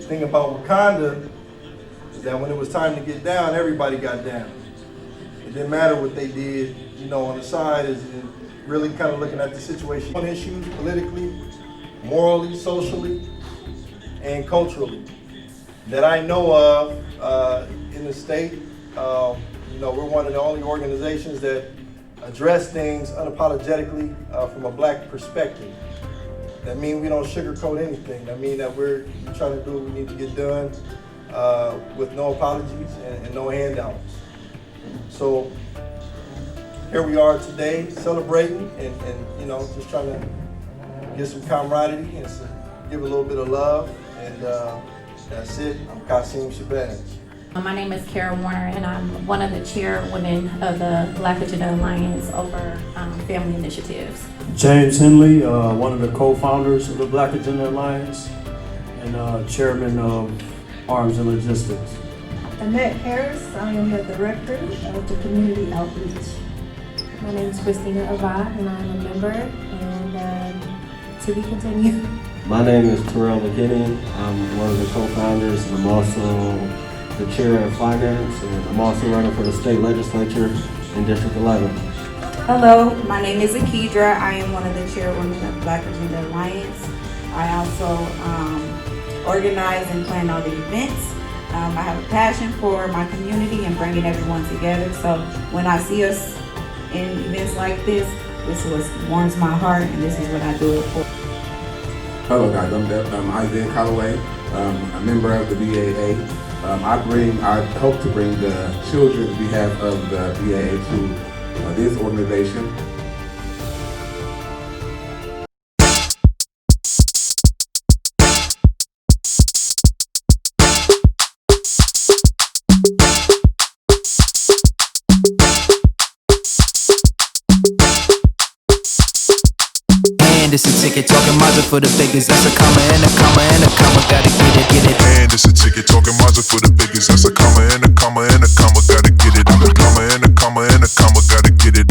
thing about Wakanda is that when it was time to get down, everybody got down. It didn't matter what they did, you know, on the side is really kind of looking at the situation on issues politically, morally, socially, and culturally that I know of in the state. You know, we're one of the only organizations that address things unapologetically from a black perspective. That means we don't sugarcoat anything. That means that we're trying to do what we need to get done with no apologies and no handouts. So here we are today celebrating and you know, just trying to get some camaraderie and give a little bit of love. And that's it. I'm Kasim Shabazz. My name is Kara Warner, and I'm one of the chairwomen of the Black Agenda Alliance over family initiatives. James Henley, one of the co-founders of the Black Agenda Alliance and chairman of Arms and Logistics. Annette Harris, I am the director of the community outreach. My name is Christina Avad, and I'm a member, and to be continued. My name is Terrell McKinney. I'm one of the co-founders, and I'm also the chair of finance, and I'm also running for the state legislature in District 11. Hello, my name is Akidra. I am one of the chairwomen of Black Agenda Alliance. I also organize and plan all the events. I have a passion for my community and bringing everyone together. So when I see us in events like this is what warms my heart, and this is what I do it for. Hello guys, I'm Isaiah Calloway, a member of the BAA. I hope to bring the children on behalf of the BAA to this organization. It's a ticket talking Mazda for the biggest. That's a comma and a comma and a comma. Gotta get it. And it's a ticket talking Mazda for the biggest. That's a comma and a comma and a comma. Gotta get it. A comma and a comma and a comma. Gotta get it.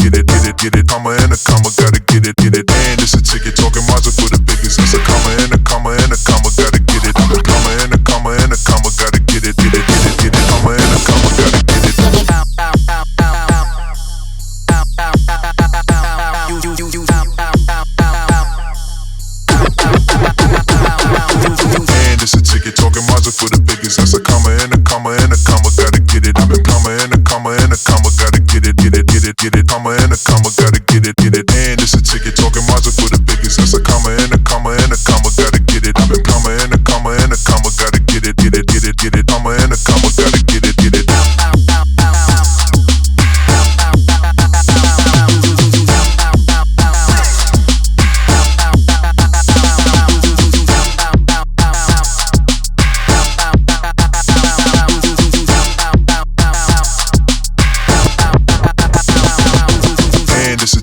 Comma and a comma. Gotta get it. And it's a ticket talking Mazda for the biggest. That's a comma and a comma and a comma. Gotta get it. A comma and a comma and a comma. Gotta get it. Comma and a comma. Gotta get it. And it's a ticket talking Mazda for the biggest. That's a comma and a comma and a comma. Gotta get it. A comma and a comma and a comma. Gotta get it. Comma and a comma. Gotta get it. And it's a ticket talking Mazda for the biggest. That's a comma and a comma and a comma. Gotta get it. A comma and a comma and a comma. Gotta get it. Comma and a comma. Gotta get it.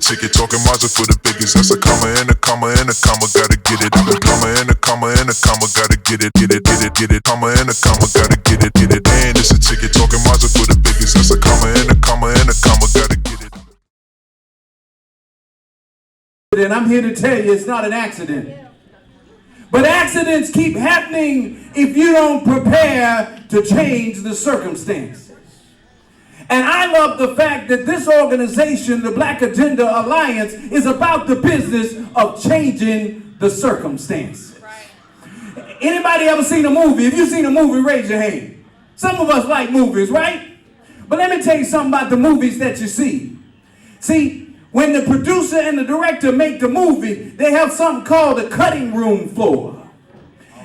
Ticket talking Mazda for the biggest. That's a comma and a comma and a comma. Gotta get it. A comma and a comma and a comma. Gotta get it. Comma and a comma. Gotta get it. And it's a ticket talking Mazda for the biggest. That's a comma and a comma and a comma. Gotta get it. And I'm here to tell you it's not an accident. But accidents keep happening if you don't prepare to change the circumstance. And I love the fact that this organization, the Black Agenda Alliance, is about the business of changing the circumstance. Right. Anybody ever seen a movie? If you've seen a movie, raise your hand. Some of us like movies, right? But let me tell you something about the movies that you see. See, when the producer and the director make the movie, they have something called the cutting room floor.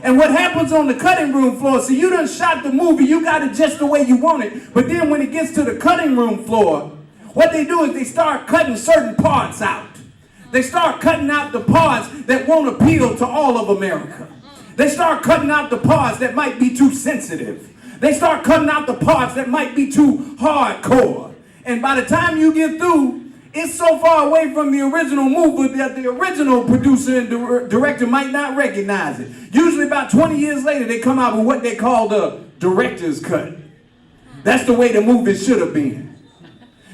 And what happens on the cutting room floor, see, you done shot the movie, you got it just the way you want it. But then when it gets to the cutting room floor, what they do is they start cutting certain parts out. They start cutting out the parts that won't appeal to all of America. They start cutting out the parts that might be too sensitive. They start cutting out the parts that might be too hardcore. And by the time you get through, it's so far away from the original movie that the original producer and director might not recognize it. Usually about 20 years later, they come out with what they call the director's cut. That's the way the movie should have been.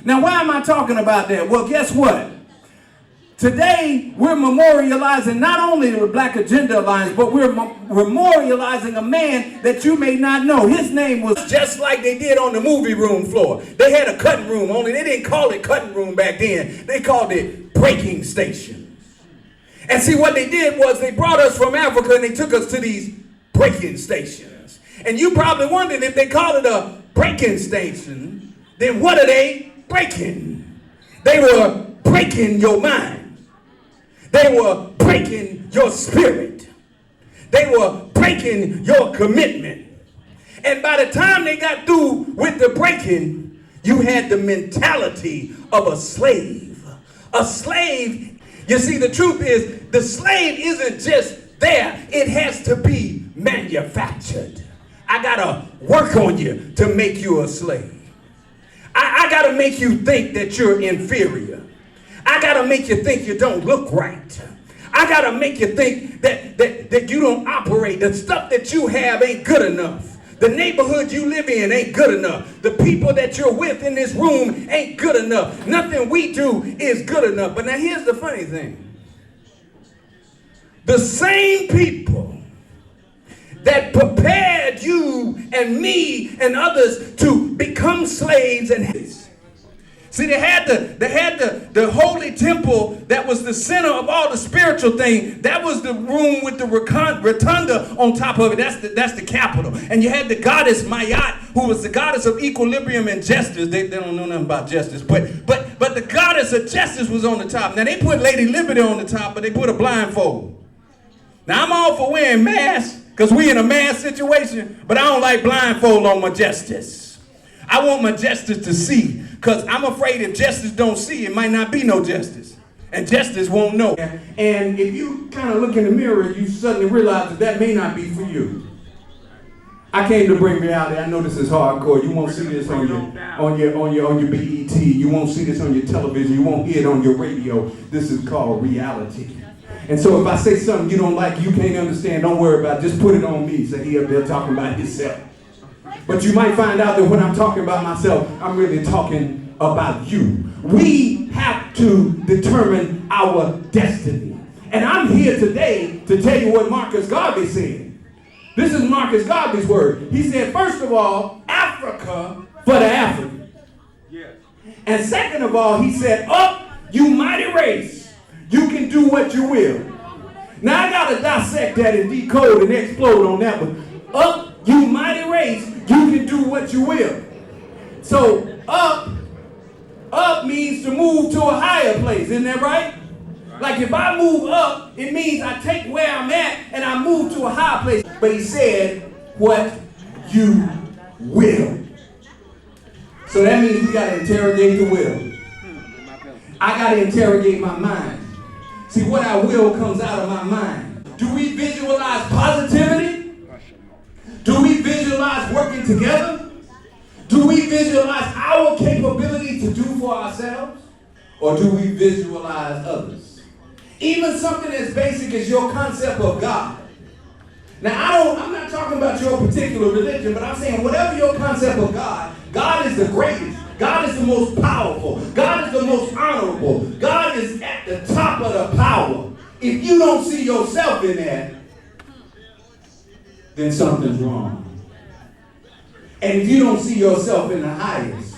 Now, why am I talking about that? Well, guess what? Today, we're memorializing not only the Black Agenda Alliance, but we're memorializing a man that you may not know. His name was just like they did on the movie room floor. They had a cutting room, only they didn't call it cutting room back then. They called it breaking station. And see, what they did was they brought us from Africa and they took us to these breaking stations. And you probably wondered, if they called it a breaking station, then what are they breaking? They were breaking your mind. They were breaking your spirit. They were breaking your commitment. And by the time they got through with the breaking, you had the mentality of a slave. A slave, you see, the truth is, the slave isn't just there. It has to be manufactured. I gotta work on you to make you a slave. I gotta make you think that you're inferior. I gotta make you think you don't look right. I gotta make you think that you don't operate. The stuff that you have ain't good enough. The neighborhood you live in ain't good enough. The people that you're with in this room ain't good enough. Nothing we do is good enough. But now here's the funny thing. The same people that prepared you and me and others to become slaves and see, they had the holy temple that was the center of all the spiritual thing. That was the room with the rotunda on top of it. That's the capital. And you had the goddess Mayat, who was the goddess of equilibrium and justice. They don't know nothing about justice, but the goddess of justice was on the top. Now they put Lady Liberty on the top, but they put a blindfold. Now I'm all for wearing masks, because we in a mass situation, but I don't like blindfold on my justice. I want my justice to see, because I'm afraid if justice don't see, it might not be no justice. And justice won't know. And if you kind of look in the mirror, you suddenly realize that may not be for you. I came to bring reality. I know this is hardcore. You won't see this on your BET. You won't see this on your television. You won't hear it on your radio. This is called reality. And so if I say something you don't like, you can't understand, don't worry about it. Just put it on me. Say he up there talking about himself. But you might find out that when I'm talking about myself, I'm really talking about you. We have to determine our destiny. And I'm here today to tell you what Marcus Garvey said. This is Marcus Garvey's word. He said, first of all, Africa for the African. And second of all, he said, up, you mighty race. You can do what you will. Now I gotta dissect that and decode and explode on that one. Up, you mighty race, you can do what you will. So up means to move to a higher place, isn't that right? Like if I move up, it means I take where I'm at and I move to a higher place. But he said, what you will. So that means we gotta interrogate the will. I gotta interrogate my mind. See, what I will comes out of my mind. Do we visualize positivity? Do we visualize working together? Do we visualize our capability to do for ourselves? Or do we visualize others? Even something as basic as your concept of God. Now, I'm not talking about your particular religion, but I'm saying whatever your concept of God, God is the greatest. God is the most powerful. God is the most honorable. God is at the top of the power. If you don't see yourself in that, then something's wrong. And if you don't see yourself in the highest,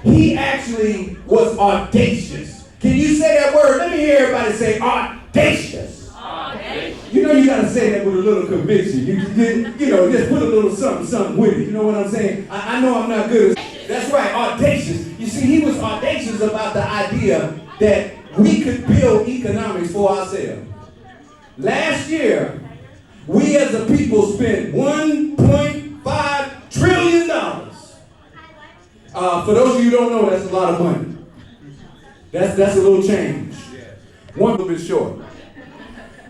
he actually was audacious. Can you say that word? Let me hear everybody say audacious. Audacious. You know you got to say that with a little conviction. You know, just put a little something with it. You know what I'm saying? I know I'm not good at. That's right, audacious. You see, he was audacious about the idea that we could build economics for ourselves. Last year, we as a people spent $1.5 trillion. For those of you who don't know, that's a lot of money. That's a little change. One little bit short.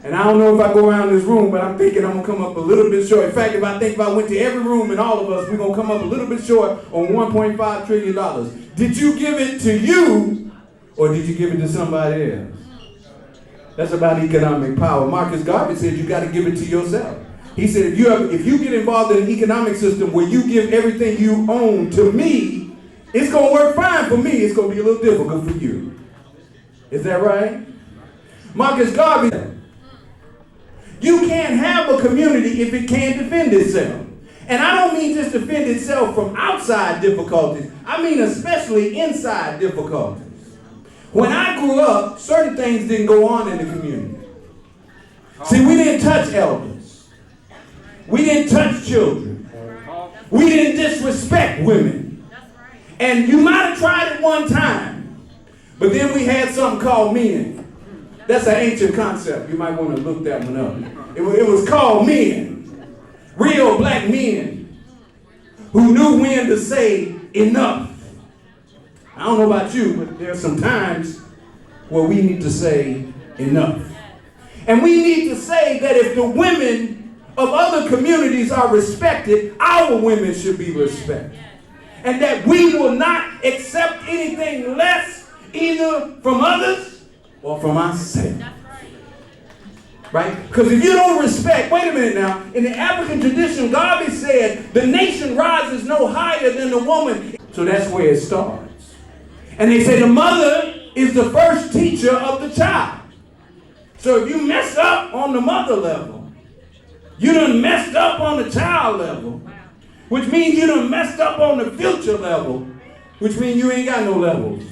And I don't know if I go around this room, but I'm thinking I'm going to come up a little bit short. In fact, if I went to every room and all of us, we're going to come up a little bit short on $1.5 trillion. Did you give it to you, or did you give it to somebody else? That's about economic power. Marcus Garvey said you got to give it to yourself. He said if you get involved in an economic system where you give everything you own to me, it's going to work fine for me. It's going to be a little difficult for you. Is that right? Marcus Garvey. You can't have a community if it can't defend itself. And I don't mean just defend itself from outside difficulties. I mean especially inside difficulties. When I grew up, certain things didn't go on in the community. See, we didn't touch elders. We didn't touch children. We didn't disrespect women. And you might have tried it one time, but then we had something called men. That's an ancient concept. You might want to look that one up. It was called men. Real black men who knew when to say enough. I don't know about you, but there are some times where we need to say enough. And we need to say that if the women of other communities are respected, our women should be respected. And that we will not accept anything less either from others or from ourselves. Right? Because if you don't respect, wait a minute now, in the African tradition, Garvey said, the nation rises no higher than the woman. So that's where it starts. And they say the mother is the first teacher of the child. So if you mess up on the mother level, you done messed up on the child level, which means you done messed up on the future level, which means you ain't got no levels.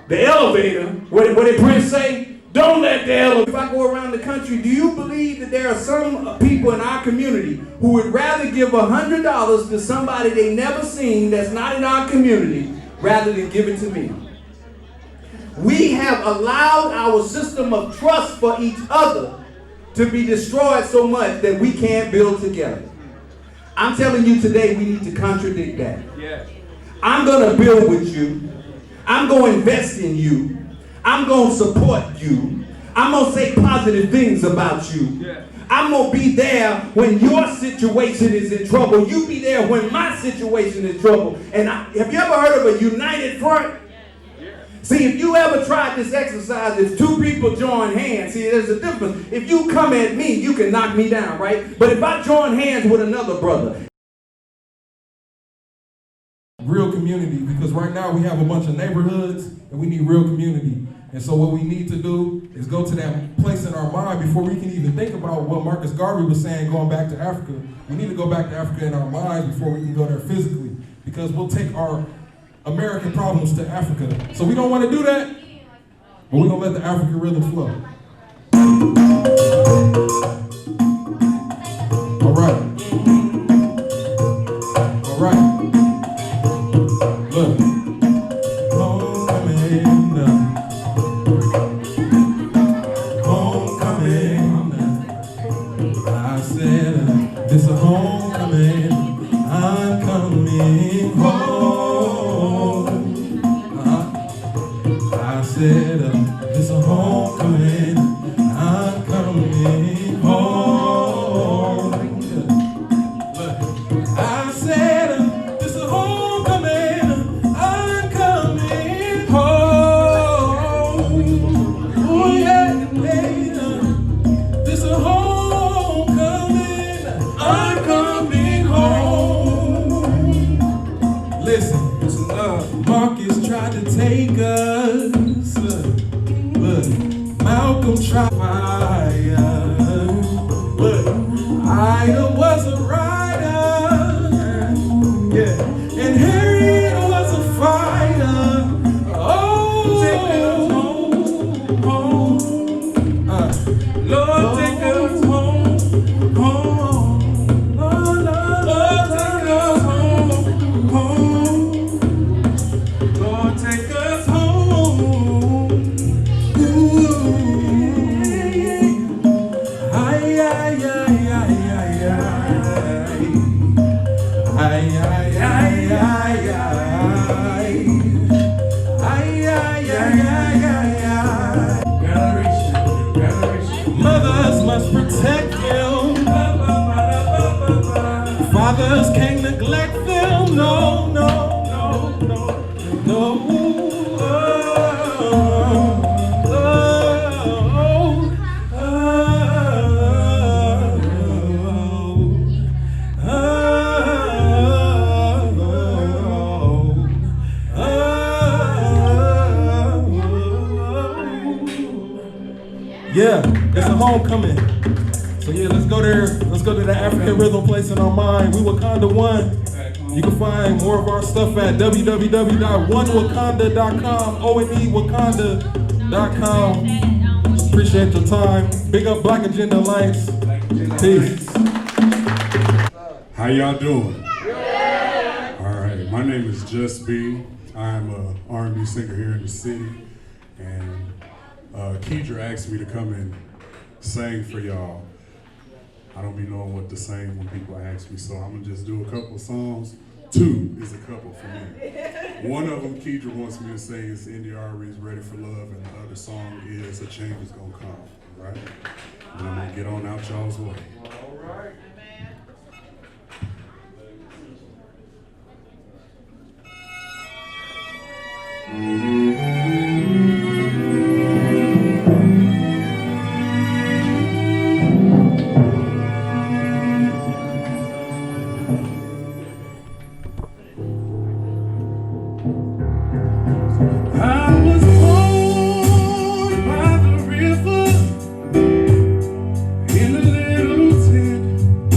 The elevator, what did Prince say? Don't let the elevator. If I go around the country, do you believe that there are some people in our community who would rather give $100 to somebody they never seen that's not in our community rather than give it to me? We have allowed our system of trust for each other to be destroyed so much that we can't build together. I'm telling you today, we need to contradict that. Yeah. I'm going to build with you. I'm going to invest in you. I'm going to support you. I'm going to say positive things about you. Yeah. I'm going to be there when your situation is in trouble. You be there when my situation is in trouble. And have you ever heard of a united front? See, if you ever tried this exercise, if two people join hands, see, there's a difference. If you come at me, you can knock me down, right? But if I join hands with another brother. Real community, because right now we have a bunch of neighborhoods and we need real community. And so what we need to do is go to that place in our mind before we can even think about what Marcus Garvey was saying, going back to Africa. We need to go back to Africa in our minds before we can go there physically, because we'll take our American problems to Africa. So we don't want to do that, but we're going to let the African rhythm flow. All right. All right. Look. Homecoming. I said, this a homecoming. I'm coming home. I said, this a homecoming. I'm coming home. Look, I said, this a homecoming. I'm coming home. Oh yeah, yeah. This a homecoming. I'm coming home. Listen up. Marcus tried to take us. Look, Malcolm tried fire. Look, Ida was a rider. Yeah, and Harriet was a fighter. Oh, take us home, home. Lord, take us home, home. Lord, take us home, home. Lord, take us home. Ooh. Ay, ay, ay, ay, ay, ay. Ay, ay, ay, ay, ay. Ay, ay, ay, ay, ay, ay. Graduation. Mothers must protect them. Fathers can't neglect them. No, no, no, no, no. Yeah, it's a homecoming. So yeah, let's go there. Let's go to the African rhythm place in our mind. We Wakanda One. You can find more of our stuff at www.onewakanda.com, onewakanda.com. Appreciate your time. Big up Black Agenda Alliance. Peace. How y'all doing? All right, my name is Just B. I'm a R&B singer here in the city, and Keidra asked me to come and sing for y'all. I don't be knowing what to sing when people ask me, so I'm gonna just do a couple of songs. Two is a couple for me. One of them Keidra wants me to sing is India Ari's Ready for Love, and the other song is A Change Is Gonna Come, right? And I'm gonna get on out y'all's way. All right. I was born by the river in a little tent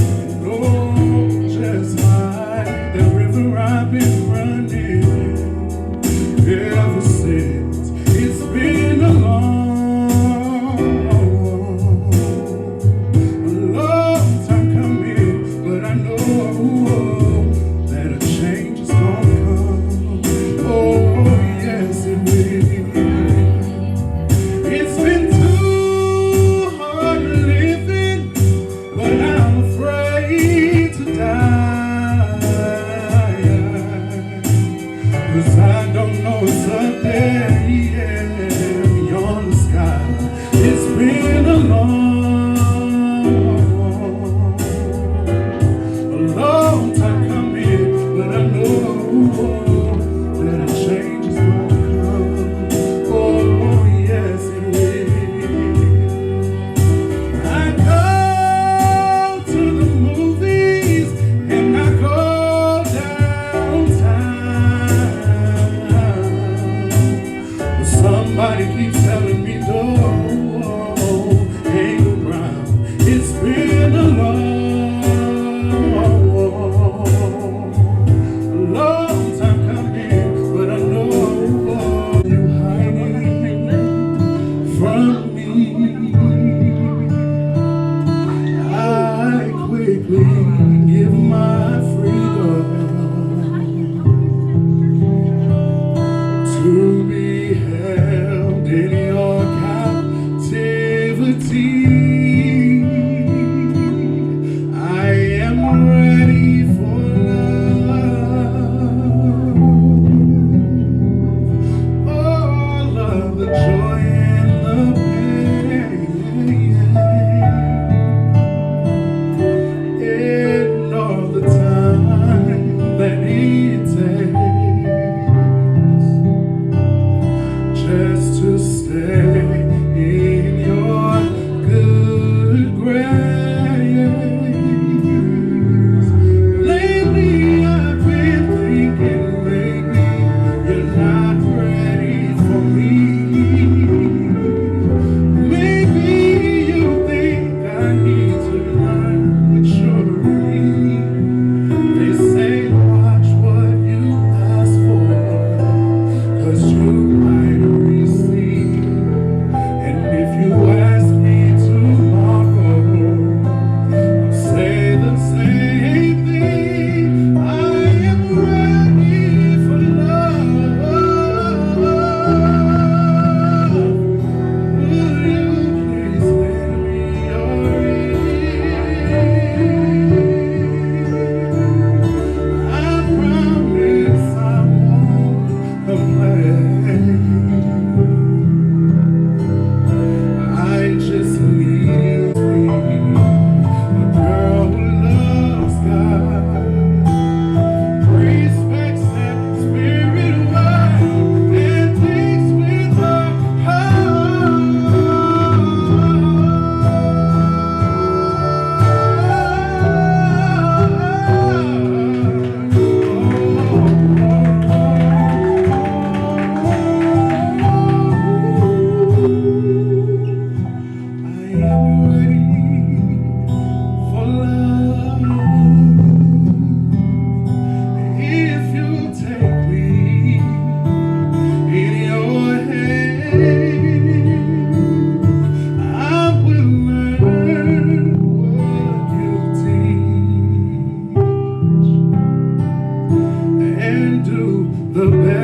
the best.